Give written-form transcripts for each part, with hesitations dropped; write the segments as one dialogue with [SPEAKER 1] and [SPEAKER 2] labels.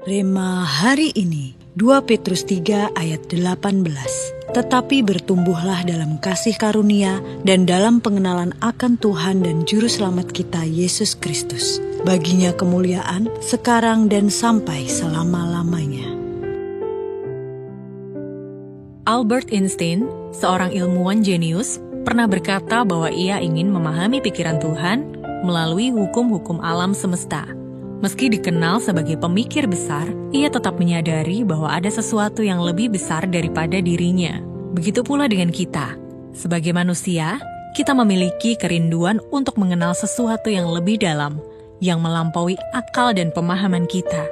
[SPEAKER 1] Rema hari ini 2 Petrus 3 ayat 18. Tetapi bertumbuhlah dalam kasih karunia dan dalam pengenalan akan Tuhan dan Juru Selamat kita Yesus Kristus. Baginya kemuliaan sekarang dan sampai selama-lamanya.
[SPEAKER 2] Albert Einstein, seorang ilmuwan jenius, pernah berkata bahwa ia ingin memahami pikiran Tuhan melalui hukum-hukum alam semesta. Meski dikenal sebagai pemikir besar, ia tetap menyadari bahwa ada sesuatu yang lebih besar daripada dirinya. Begitu pula dengan kita. Sebagai manusia, kita memiliki kerinduan untuk mengenal sesuatu yang lebih dalam, yang melampaui akal dan pemahaman kita.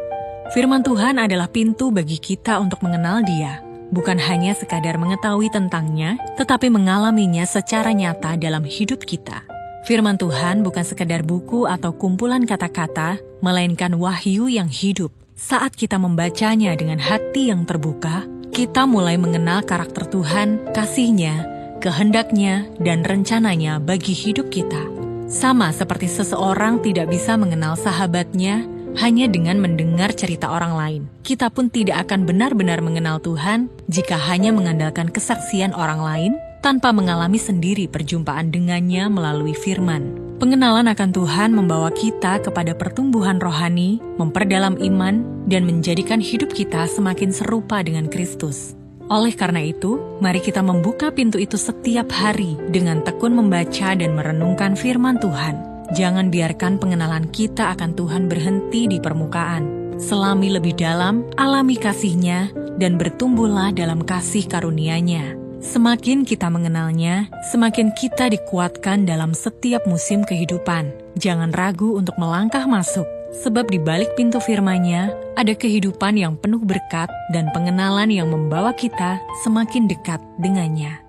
[SPEAKER 2] Firman Tuhan adalah pintu bagi kita untuk mengenal Dia, bukan hanya sekadar mengetahui tentangnya, tetapi mengalaminya secara nyata dalam hidup kita. Firman Tuhan bukan sekadar buku atau kumpulan kata-kata, melainkan wahyu yang hidup. Saat kita membacanya dengan hati yang terbuka, kita mulai mengenal karakter Tuhan, kasih-Nya, kehendak-Nya, dan rencananya bagi hidup kita. Sama seperti seseorang tidak bisa mengenal sahabatnya hanya dengan mendengar cerita orang lain. Kita pun tidak akan benar-benar mengenal Tuhan jika hanya mengandalkan kesaksian orang lain, tanpa mengalami sendiri perjumpaan dengannya melalui firman. Pengenalan akan Tuhan membawa kita kepada pertumbuhan rohani, memperdalam iman, dan menjadikan hidup kita semakin serupa dengan Kristus. Oleh karena itu, mari kita membuka pintu itu setiap hari dengan tekun membaca dan merenungkan firman Tuhan. Jangan biarkan pengenalan kita akan Tuhan berhenti di permukaan. Selami lebih dalam, alami kasih-Nya, dan bertumbuhlah dalam kasih karunia-Nya. Semakin kita mengenalnya, semakin kita dikuatkan dalam setiap musim kehidupan. Jangan ragu untuk melangkah masuk, sebab di balik pintu firman-Nya ada kehidupan yang penuh berkat dan pengenalan yang membawa kita semakin dekat dengannya.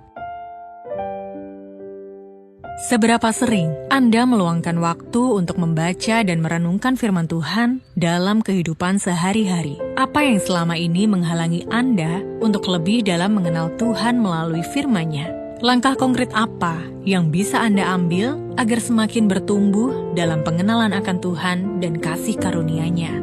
[SPEAKER 2] Seberapa sering Anda meluangkan waktu untuk membaca dan merenungkan firman Tuhan dalam kehidupan sehari-hari? Apa yang selama ini menghalangi Anda untuk lebih dalam mengenal Tuhan melalui firman-Nya? Langkah konkret apa yang bisa Anda ambil agar semakin bertumbuh dalam pengenalan akan Tuhan dan kasih karunia-Nya?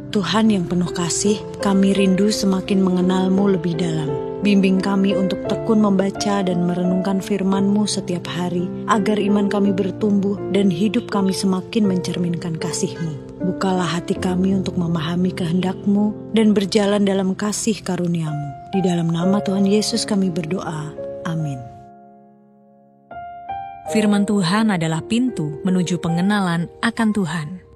[SPEAKER 1] Tuhan yang penuh kasih, kami rindu semakin mengenal-Mu lebih dalam. Bimbing kami untuk tekun membaca dan merenungkan firman-Mu setiap hari, agar iman kami bertumbuh dan hidup kami semakin mencerminkan kasih-Mu. Bukalah hati kami untuk memahami kehendak-Mu dan berjalan dalam kasih karunia-Mu. Di dalam nama Tuhan Yesus kami berdoa. Amin.
[SPEAKER 2] Firman Tuhan adalah pintu menuju pengenalan akan Tuhan.